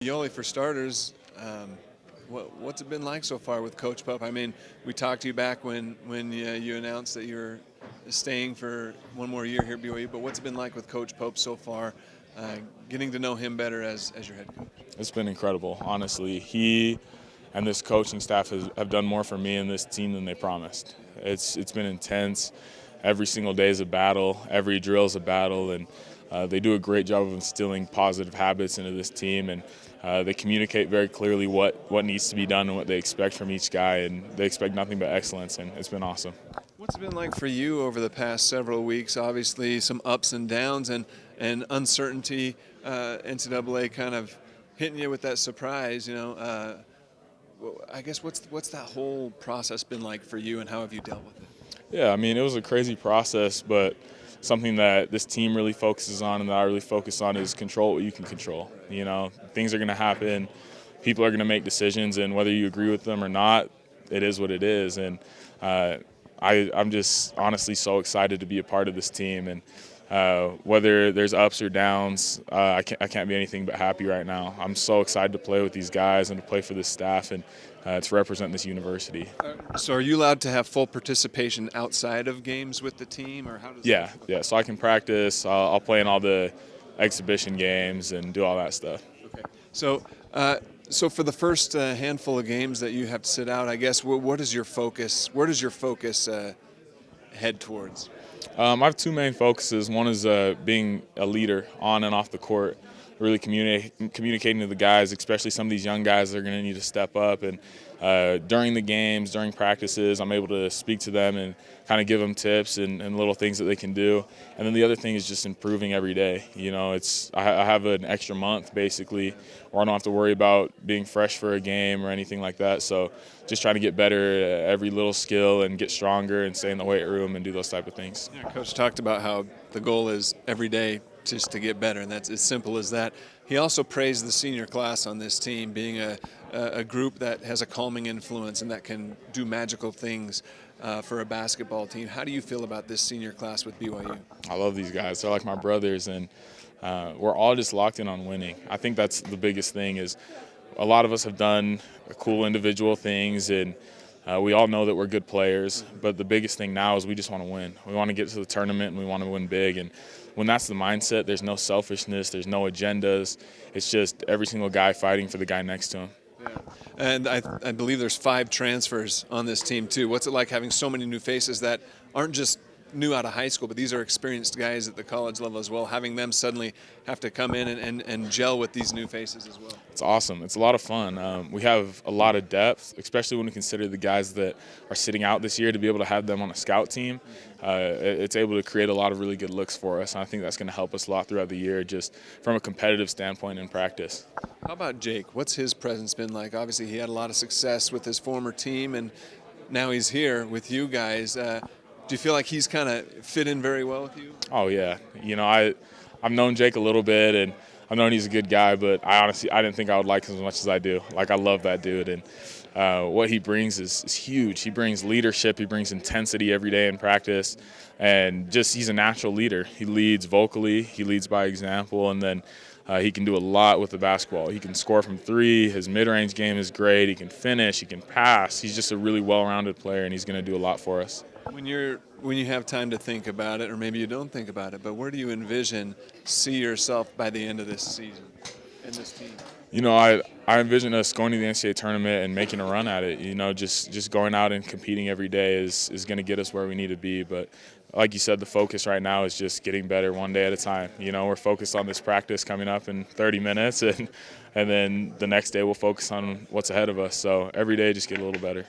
Yoeli, for starters, what's it been like so far with Coach Pope? I mean, we talked to you back when you announced that you're staying for one more year here at BYU, but what's it been like with Coach Pope so far, getting to know him better as your head coach? It's been incredible, honestly. He and this coaching staff have done more for me and this team than they promised. It's been intense. Every single day is a battle. Every drill is a battle, and they do a great job of instilling positive habits into this team. And they communicate very clearly what needs to be done and what they expect from each guy, and they expect nothing but excellence. And it's been awesome. What's it been like for you over the past several weeks? Obviously, some ups and downs and uncertainty. NCAA kind of hitting you with that surprise. I guess what's that whole process been like for you, and how have you dealt with it? Yeah, I mean, it was a crazy process, but something that this team really focuses on and that I really focus on is control what you can control. You know, things are going to happen. People are going to make decisions, and whether you agree with them or not, it is what it is. And I'm just honestly so excited to be a part of this team. And whether there's ups or downs, I can't be anything but happy right now. I'm so excited to play with these guys and to play for this staff and to represent this university. So, are you allowed to have full participation outside of games with the team, or how does Yeah, that work? yeah. So I can practice. I'll play in all the exhibition games and do all that stuff. Okay. So for the first handful of games that you have to sit out, I guess what is your focus? Where does your focus head towards? I have two main focuses. One is being a leader on and off the court, really communicating to the guys, especially some of these young guys that are going to need to step up. And during the games, during practices, I'm able to speak to them and kind of give them tips and little things that they can do. And then the other thing is just improving every day. You know, I have an extra month basically where I don't have to worry about being fresh for a game or anything like that. So just trying to get better at every little skill and get stronger and stay in the weight room and do those type of things. Yeah, Coach talked about how the goal is every day just to get better, and that's as simple as that. He also praised the senior class on this team being a group that has a calming influence and that can do magical things for a basketball team. How do you feel about this senior class with BYU? I love these guys. They're like my brothers, and we're all just locked in on winning. I think that's the biggest thing is a lot of us have done cool individual things, and we all know that we're good players, but the biggest thing now is we just want to win. We want to get to the tournament, and we want to win big. And when that's the mindset, there's no selfishness, there's no agendas. It's just every single guy fighting for the guy next to him. Yeah. And I believe there's 5 transfers on this team, too. What's it like having so many new faces that aren't just new out of high school, but these are experienced guys at the college level as well, having them suddenly have to come in and gel with these new faces as well? It's awesome. It's a lot of fun. We have a lot of depth, especially when we consider the guys that are sitting out this year. To be able to have them on a scout team, it's able to create a lot of really good looks for us. And I think that's going to help us a lot throughout the year, just from a competitive standpoint in practice. How about Jake? What's his presence been like? Obviously, he had a lot of success with his former team, and now he's here with you guys. Do you feel like he's kind of fit in very well with you? Oh yeah, you know I've known Jake a little bit, and I've known he's a good guy, but I didn't think I would like him as much as I do. Like I love that dude, and what he brings is huge. He brings leadership, he brings intensity every day in practice, and just he's a natural leader. He leads vocally, he leads by example, and then he can do a lot with the basketball. He can score from 3. His mid-range game is great. He can finish. He can pass. He's just a really well-rounded player, and he's going to do a lot for us. When you have time to think about it, or maybe you don't think about it, but where do you see yourself by the end of this season in this team? You know, I envision us going to the NCAA tournament and making a run at it. You know, just going out and competing every day is going to get us where we need to be. But like you said, the focus right now is just getting better one day at a time. You know, we're focused on this practice coming up in 30 minutes, and then the next day we'll focus on what's ahead of us. So every day just get a little better.